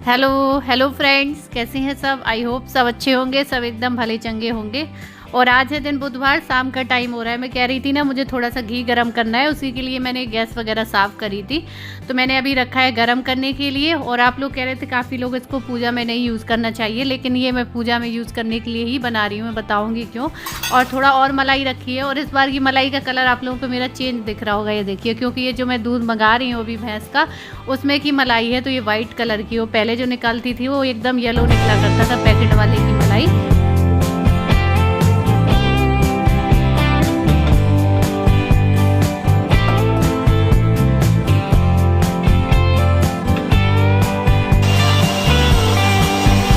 Hello hello friends, कैसे हैं सब। आई होप सब अच्छे होंगे, सब एकदम भले चंगे होंगे। और आज है दिन बुधवार, शाम का टाइम हो रहा है। मैं कह रही थी ना, मुझे थोड़ा सा घी गरम करना है, उसी के लिए मैंने गैस वगैरह साफ़ करी थी। तो मैंने अभी रखा है गरम करने के लिए। और आप लोग कह रहे थे काफ़ी लोग इसको पूजा में नहीं यूज़ करना चाहिए, लेकिन ये मैं पूजा में यूज़ करने के लिए ही बना रही हूँ। मैं बताऊँगी क्यों। और थोड़ा और मलाई रखी है, और इस बार की मलाई का कलर आप लोगों को मेरा चेंज दिख रहा होगा, ये देखिए। क्योंकि ये जो मैं दूध मंगा रही हूँ अभी भैंस का, उसमें की मलाई है, तो ये वाइट कलर की। वो पहले जो निकलती थी वो एकदम येलो निकला करता था, पैकेट वाले की मलाई।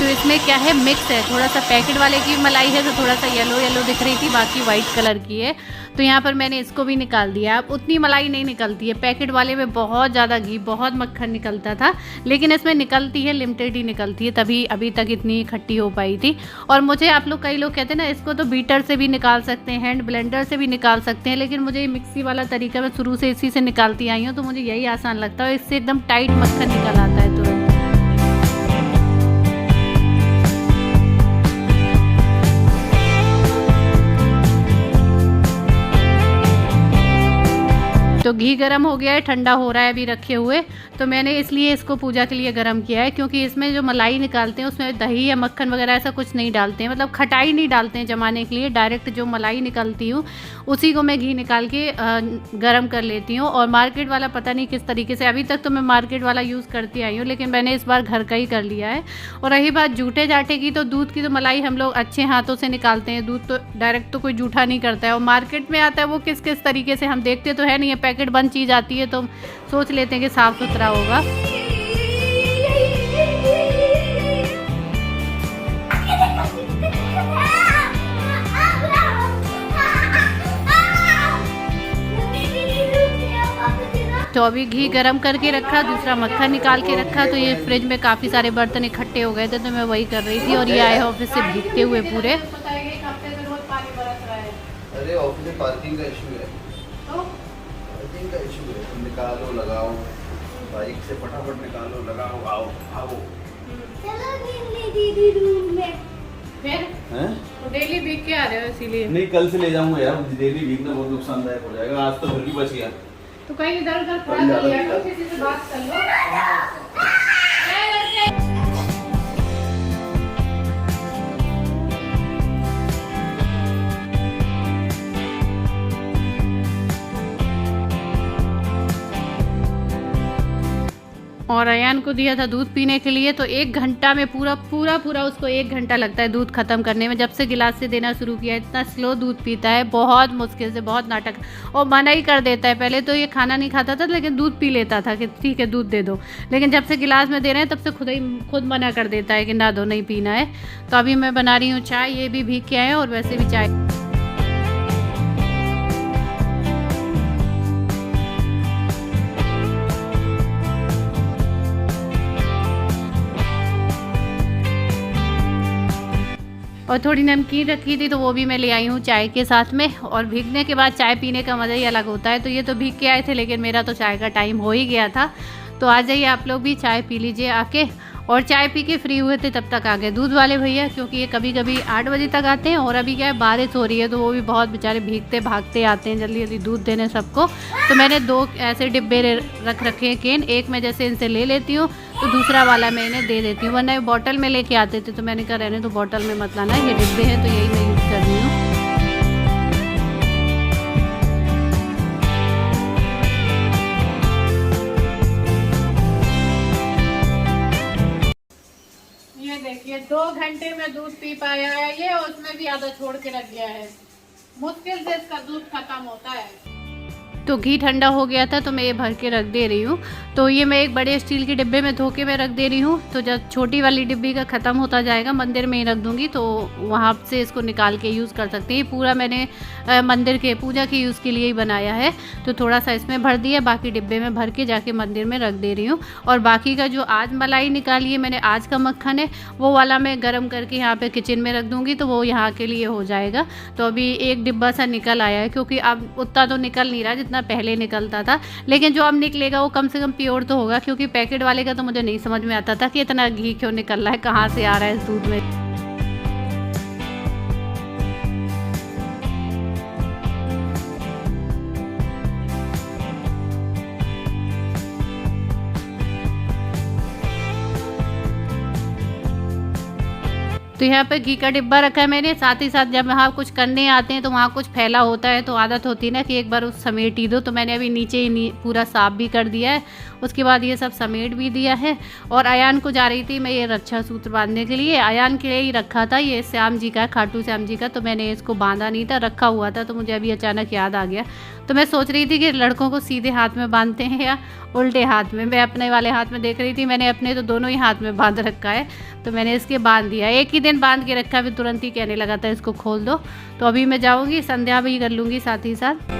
इसमें क्या है, मिक्स है। थोड़ा सा पैकेट वाले की मलाई है तो थोड़ा सा येलो येलो दिख रही थी, बाकी वाइट कलर की है। तो यहाँ पर मैंने इसको भी निकाल दिया। अब उतनी मलाई नहीं निकलती है, पैकेट वाले में बहुत ज़्यादा घी, बहुत मक्खन निकलता था, लेकिन इसमें निकलती है लिमिटेड ही निकलती है, तभी अभी तक इतनी इकट्ठी हो पाई थी। और मुझे आप लोग, कई लोग कहते हैं ना, इसको तो बीटर से भी निकाल सकते हैं, हैंड ब्लेंडर से भी निकाल सकते हैं, लेकिन मुझे मिक्सी वाला तरीका, मैं शुरू से इसी से निकालती आई हूँ, तो मुझे यही आसान लगता है। इससे एकदम टाइट मक्खन निकल आता है तुरंत। तो घी गरम हो गया है, ठंडा हो रहा है अभी रखे हुए। तो मैंने इसलिए इसको पूजा के लिए गरम किया है, क्योंकि इसमें जो मलाई निकालते हैं उसमें दही या मक्खन वगैरह ऐसा कुछ नहीं डालते हैं, मतलब खटाई नहीं डालते हैं जमाने के लिए। डायरेक्ट जो मलाई निकलती हूँ उसी को मैं घी निकाल के गरम कर लेती हूँ। और मार्केट वाला पता नहीं किस तरीके से, अभी तक तो मैं मार्केट वाला यूज़ करती आई हूँ, लेकिन मैंने इस बार घर का ही कर लिया है। और रही बात जूठे जाटे की, तो दूध की तो मलाई हम लोग अच्छे हाथों से निकालते हैं। दूध तो डायरेक्ट तो कोई जूठा नहीं करता है, और मार्केट में आता है वो किस किस तरीके से हम देखते तो है नहीं है। पैकेट बंद चीज़ आती है तो सोच लेते हैं कि साफ़ सुथरा होगा। तो अभी घी गरम करके रखा, दूसरा मक्खन निकाल के रखा। तो ये फ्रिज में काफ़ी सारे बर्तन इकट्ठे हो गए थे, तो मैं वही कर रही थी। और ये आए ऑफिस से भीगते हुए पूरे। अरे ऑफिस में पार्किंग का इशू है, पार्किंग का इशू है। तुम निकालो लगाओ, बाइक से फटाफट निकालो लगाओ, आओ आओ। चलो दीदी रूम में फिर हैं? तो डेली भीग के आ रहे हो इसीलिए? नहीं, कल से ले जाऊंगा यार, डेली भीगना बहुत नुकसानदायक हो जाएगा। आज तो फिर भी बच गया। तो कहीं इधर उधर खड़ा कर लिया करो, किसी से बात कर लो। और अयान को दिया था दूध पीने के लिए, तो 1 घंटा में पूरा उसको 1 घंटा लगता है दूध ख़त्म करने में। जब से गिलास से देना शुरू किया, इतना स्लो दूध पीता है, बहुत मुश्किल से, बहुत नाटक। और मना ही कर देता है। पहले तो ये खाना नहीं खाता था, लेकिन दूध पी लेता था कि ठीक है दूध दे दो, लेकिन जब से गिलास में दे रहे हैं तब से खुद मना कर देता है कि ना दो, नहीं पीना है। तो अभी मैं बना रही हूँ चाय, ये भी भीग के आए और वैसे भी चाय। और थोड़ी नमकीन रखी थी, तो वो भी मैं ले आई हूँ चाय के साथ में। और भीगने के बाद चाय पीने का मज़ा ही अलग होता है। तो ये तो भीग के आए थे, लेकिन मेरा तो चाय का टाइम हो ही गया था। तो आ जाइए आप लोग भी, चाय पी लीजिए आके। और चाय पी के फ्री हुए थे तब तक आ गए दूध वाले भैया, क्योंकि ये कभी कभी 8 बजे तक आते हैं। और अभी क्या है, बारिश हो रही है, तो वो भी बहुत बेचारे भीगते भागते आते हैं जल्दी जल्दी दूध देने सबको। तो मैंने 2 ऐसे डिब्बे रख रखे हैं केन, एक मैं जैसे इनसे ले लेती हूँ, तो दूसरा वाला मैं इन्हें दे देती हूँ। वरना बॉटल में लेके आते थे, तो मैंने कहा रहने तो बॉटल में मत लाना, ये डिब्बे हैं तो यही मैं यूज़ कर रही हूँ। ये देखिए 2 घंटे में दूध पी पाया है ये, उसमें भी आधा छोड़ के रख गया है। मुश्किल से इसका दूध खत्म होता है। तो घी ठंडा हो गया था, तो मैं ये भर के रख दे रही हूँ। तो ये मैं एक बड़े स्टील के डिब्बे में धो के मैं रख दे रही हूँ। तो जब छोटी वाली डिब्बी का ख़त्म होता जाएगा, मंदिर में ही रख दूँगी, तो वहाँ से इसको निकाल के यूज़ कर सकते हैं। पूरा मैंने मंदिर के पूजा के यूज़ के लिए ही बनाया है। तो थोड़ा सा इसमें भर दिया, बाकी डिब्बे में भर के जाके मंदिर में रख दे रही हूँ। और बाकी का जो आज मलाई निकाली है मैंने, आज का मक्खन है, वो वाला मैं गर्म करके यहाँ पे किचन में रख दूँगी, तो वो यहाँ के लिए हो जाएगा। तो अभी एक डिब्बा सा निकल आया है, क्योंकि अब उतना तो निकल नहीं रहा जितना कितना पहले निकलता था, लेकिन जो अब निकलेगा वो कम से कम प्योर तो होगा, क्योंकि पैकेट वाले का तो मुझे नहीं समझ में आता था कि इतना घी क्यों निकल रहा है, कहाँ से आ रहा है इस दूध में। तो यहाँ पे घी का डिब्बा रखा है मैंने, साथ ही साथ जब वहाँ कुछ करने आते हैं तो वहाँ कुछ फैला होता है तो आदत होती है ना कि एक बार उस समेट ही दो, तो मैंने अभी नीचे ही पूरा साफ भी कर दिया है। उसके बाद ये सब समेट भी दिया है। और अयान को जा रही थी मैं ये रक्षा सूत्र बांधने के लिए, अयान के लिए ही रखा था, ये श्याम जी का, खाटू श्याम जी का, तो मैंने इसको बांधा नहीं था, रखा हुआ था, तो मुझे अभी अचानक याद आ गया। तो मैं सोच रही थी कि लड़कों को सीधे हाथ में बांधते हैं या उल्टे हाथ में। मैं अपने वाले हाथ में देख रही थी, मैंने अपने तो दोनों ही हाथ में बांध रखा है, तो मैंने इसके बांध दिया। एक ही दिन बांध के रखा, फिर तुरंत ही कहने लगा था इसको खोल दो। तो अभी मैं जाऊँगी, संध्या भी कर लूँगी साथ ही साथ।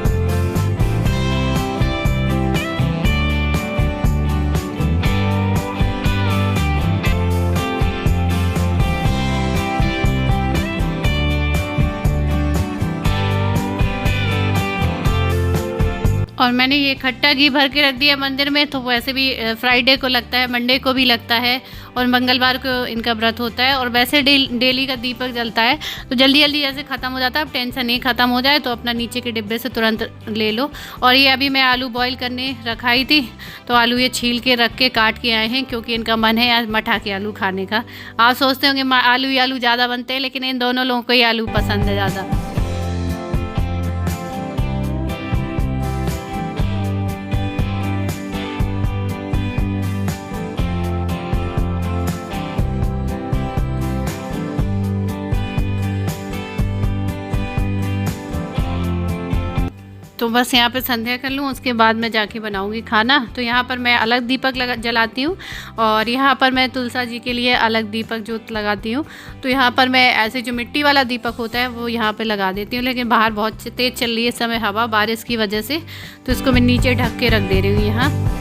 और मैंने ये खट्टा घी भर के रख दिया मंदिर में, तो वैसे भी फ्राइडे को लगता है, मंडे को भी लगता है, और मंगलवार को इनका व्रत होता है। और वैसे डेली का दीपक जलता है, तो जल्दी जल्दी ऐसे ख़त्म हो जाता है। अब टेंशन नहीं, ख़त्म हो जाए तो अपना नीचे के डिब्बे से तुरंत ले लो। और ये अभी मैं आलू बॉईल करने रखाई थी, तो आलू ये छील के रख के काट के आए हैं, क्योंकि इनका मन है आज मठा के आलू खाने का। आप सोचते होंगे आलू ही आलू ज़्यादा बनते हैं, लेकिन इन दोनों लोगों को ही आलू पसंद है ज़्यादा। तो बस यहाँ पे संध्या कर लूँ, उसके बाद मैं जाके बनाऊँगी खाना। तो यहाँ पर मैं अलग दीपक जलाती हूँ, और यहाँ पर मैं तुलसा जी के लिए अलग दीपक जोत लगाती हूँ। तो यहाँ पर मैं ऐसे जो मिट्टी वाला दीपक होता है वो यहाँ पे लगा देती हूँ, लेकिन बाहर बहुत तेज़ चल रही है इस समय हवा, बारिश की वजह से, तो इसको मैं नीचे ढक के रख दे रही हूँ यहाँ।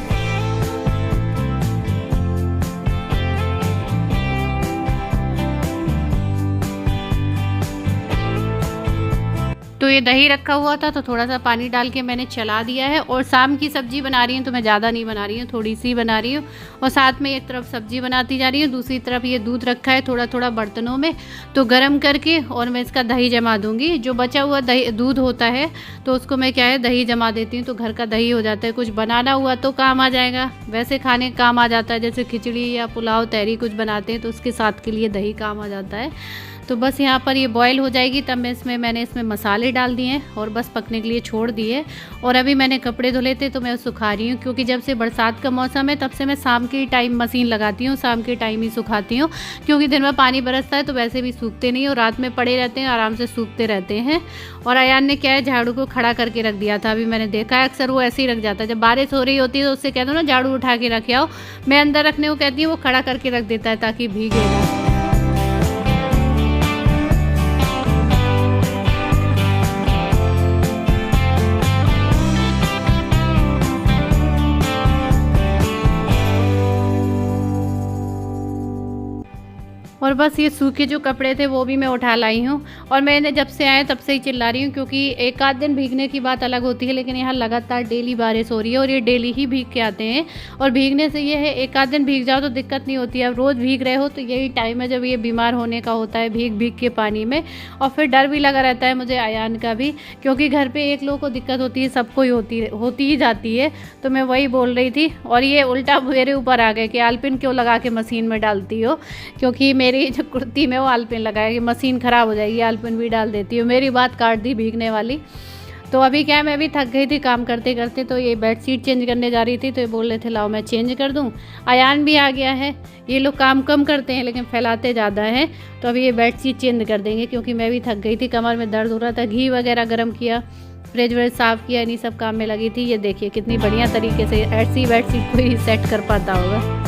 तो ये दही रखा हुआ था, तो थोड़ा सा पानी डाल के मैंने चला दिया है। और शाम की सब्ज़ी बना रही हूँ, तो मैं ज़्यादा नहीं बना रही हूँ, थोड़ी सी बना रही हूँ। और साथ में एक तरफ सब्ज़ी बनाती जा रही हूँ, दूसरी तरफ ये दूध रखा है थोड़ा थोड़ा बर्तनों में, तो गर्म करके और मैं इसका दही जमा दूँगी। जो बचा हुआ दूध होता है तो उसको मैं क्या है दही जमा देती हूँ, तो घर का दही हो जाता है। कुछ बनाना हुआ तो काम आ जाएगा, वैसे खाने काम आ जाता है, जैसे खिचड़ी या पुलाव तहरी कुछ बनाते हैं तो उसके साथ के लिए दही काम आ जाता है। तो बस यहाँ पर ये बॉयल हो जाएगी, तब मैंने इसमें मसाले डाल दिए हैं और बस पकने के लिए छोड़ दिए। और अभी मैंने कपड़े धुले थे तो मैं सुखा रही हूँ, क्योंकि जब से बरसात का मौसम है तब से मैं शाम के टाइम मशीन लगाती हूँ, शाम के टाइम ही सुखाती हूँ, क्योंकि दिन में पानी बरसता है तो वैसे भी सूखते नहीं, और रात में पड़े रहते हैं आराम से सूखते रहते हैं। और अयान ने क्या है झाड़ू को खड़ा करके रख दिया था, अभी मैंने देखा है अक्सर वो ऐसे ही रख जाता है, जब बारिश हो रही होती है तो उससे कह दो ना झाड़ू उठा के रखे आओ, मैं अंदर रखने को कहती हूँ, वो खड़ा करके रख देता है ताकि भीगे ना। और बस ये सूखे जो कपड़े थे वो भी मैं उठा लाई हूँ। और मैंने जब से आए तब से ही चिल्ला रही हूँ, क्योंकि एक आध दिन भीगने की बात अलग होती है, लेकिन यहाँ लगातार डेली बारिश हो रही है और ये डेली ही भीग के आते हैं। और भीगने से ये है एक आध दिन भीग जाओ तो दिक्कत नहीं होती है, अब रोज़ भीग रहे हो तो यही टाइम है जब ये बीमार होने का होता है, भीग भीग के पानी में। और फिर डर भी लगा रहता है मुझे अयान का भी, क्योंकि घर पर एक लोग को दिक्कत होती है, सबको ही होती ही जाती है। तो मैं वही बोल रही थी। और ये उल्टा मेरे ऊपर आ गए कि आलपिन क्यों लगा के मशीन में डालती हो, क्योंकि मेरी जो कुर्ती में वो आलपिन लगाया कि मशीन ख़राब हो जाएगी, आलपिन भी डाल देती हूँ। मेरी बात काट दी भीगने वाली। तो अभी क्या है, मैं भी थक गई थी काम करते करते, तो ये बेडशीट चेंज करने जा रही थी, तो ये बोल रहे थे लाओ मैं चेंज कर दूँ। अयान भी आ गया है, ये लोग काम कम करते हैं लेकिन फैलाते ज़्यादा हैं। तो अभी ये बेडशीट चेंज कर देंगे, क्योंकि मैं भी थक गई थी, कमर में दर्द हो रहा था। घी वगैरह गर्म किया, फ्रिज व्रिज साफ़ किया, इन्हीं सब काम में लगी थी। ये देखिए कितनी बढ़िया तरीके से ऐसी बेडशीट कोई सेट कर पाता होगा।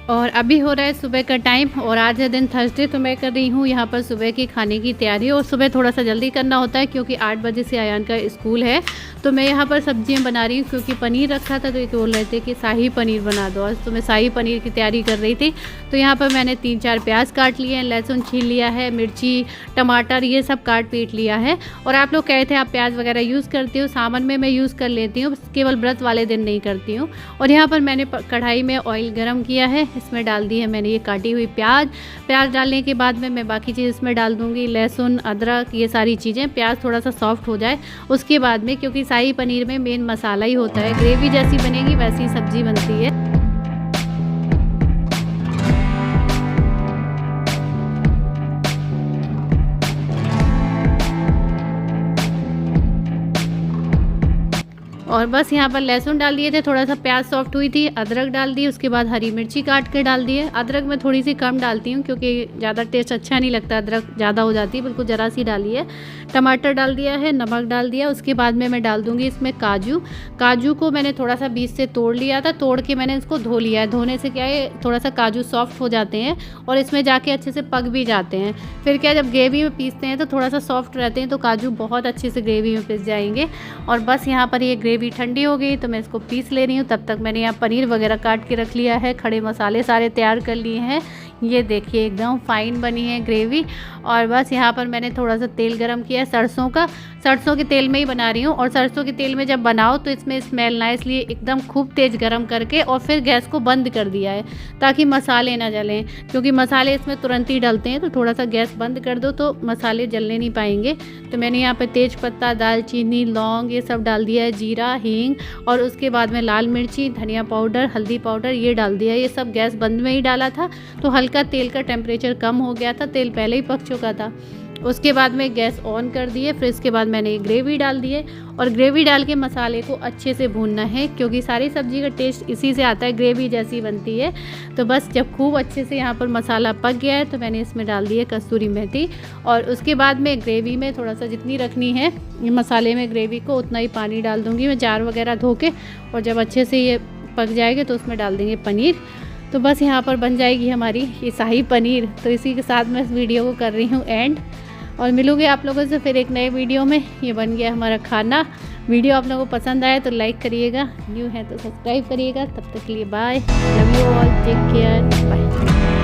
और अभी हो रहा है सुबह का टाइम और आज है दिन थर्सडे, तो मैं कर रही हूँ यहाँ पर सुबह की खाने की तैयारी। और सुबह थोड़ा सा जल्दी करना होता है क्योंकि 8 बजे से अयान का स्कूल है। तो मैं यहाँ पर सब्जियाँ बना रही हूँ क्योंकि पनीर रखा था तो ये बोल रहे थे कि शाही पनीर बना दो आज, तो मैं शाही पनीर की तैयारी कर रही थी। तो यहाँ पर मैंने 3-4 प्याज काट लिए हैं, लहसुन छील लिया है, मिर्ची टमाटर ये सब काट पीट लिया है। और आप लोग कहे थे आप प्याज वगैरह यूज़ करती हो, सावन में मैं यूज़ कर लेती हूँ, केवल व्रत वाले दिन नहीं करती हूँ। और यहाँ पर मैंने कढ़ाई में ऑयल गर्म किया है, इसमें डाल दी है मैंने ये काटी हुई प्याज। प्याज डालने के बाद में मैं बाकी चीज़ इसमें डाल दूँगी, लहसुन अदरक ये सारी चीज़ें। प्याज थोड़ा सा सॉफ्ट हो जाए उसके बाद में, क्योंकि शाही पनीर में मेन मसाला ही होता है, ग्रेवी जैसी बनेगी वैसी सब्ज़ी बनती है। और बस यहाँ पर लहसुन डाल दिए थे, थोड़ा सा प्याज सॉफ्ट हुई थी, अदरक डाल दी, उसके बाद हरी मिर्ची काट के डाल दी है। अदरक मैं थोड़ी सी कम डालती हूँ क्योंकि ज़्यादा टेस्ट अच्छा नहीं लगता, अदरक ज़्यादा हो जाती है, बिल्कुल ज़रा सी डाली है। टमाटर डाल दिया है, नमक डाल दिया। उसके बाद में मैं डाल दूँगी इसमें काजू। काजू को मैंने थोड़ा सा बीच से तोड़ लिया था, तोड़ के मैंने इसको धो लिया है। धोने से क्या है थोड़ा सा काजू सॉफ्ट हो जाते हैं और इसमें जाके अच्छे से पक भी जाते हैं। फिर क्या जब ग्रेवी में पीसते हैं तो थोड़ा सा सॉफ्ट रहते हैं, तो काजू बहुत अच्छे से ग्रेवी में पिस जाएंगे। और बस यहाँ पर ये ग्रेवी ठंडी हो गई तो मैं इसको पीस ले रही हूँ। तब तक मैंने यहाँ पनीर वगैरह काट के रख लिया है, खड़े मसाले सारे तैयार कर लिए हैं। ये देखिए एकदम फाइन बनी है ग्रेवी। और बस यहाँ पर मैंने थोड़ा सा तेल गरम किया है सरसों का, सरसों के तेल में ही बना रही हूँ। और सरसों के तेल में जब बनाओ तो इसमें स्मेल ना आए, इसलिए एकदम खूब तेज़ गरम करके और फिर गैस को बंद कर दिया है ताकि मसाले ना जलें, क्योंकि मसाले इसमें तुरंत ही डलते हैं। तो थोड़ा सा गैस बंद कर दो तो मसाले जलने नहीं पाएंगे। तो मैंने यहाँ पर तेज़ पत्ता, दालचीनी, लौंग ये सब डाल दिया है, जीरा, हींग, और उसके बाद में लाल मिर्ची, धनिया पाउडर, हल्दी पाउडर ये डाल दिया। ये सब गैस बंद में ही डाला था तो हल्का तेल का टेम्परेचर कम हो गया था, तेल पहले ही पक चुका था। उसके बाद में गैस ऑन कर दिए, फिर इसके बाद मैंने ये ग्रेवी डाल दी है। और ग्रेवी डाल के मसाले को अच्छे से भूनना है क्योंकि सारी सब्ज़ी का टेस्ट इसी से आता है, ग्रेवी जैसी बनती है। तो बस जब खूब अच्छे से यहाँ पर मसाला पक गया है तो मैंने इसमें डाल दी है कसूरी मेथी। और उसके बाद में ग्रेवी में थोड़ा सा जितनी रखनी है ये मसाले में ग्रेवी को उतना ही पानी डाल दूँगी मैं, जार वगैरह धो के। और जब अच्छे से ये पक जाएगा तो उसमें डाल देंगे पनीर। तो बस यहाँ पर बन जाएगी हमारी ये शाही पनीर। तो इसी के साथ मैं इस वीडियो को कर रही हूँ एंड, और मिलूंगी आप लोगों से फिर एक नए वीडियो में। ये बन गया हमारा खाना। वीडियो आप लोगों को पसंद आए तो लाइक करिएगा, न्यू है तो सब्सक्राइब करिएगा। तब तक के लिए bye, love you all, take care, bye.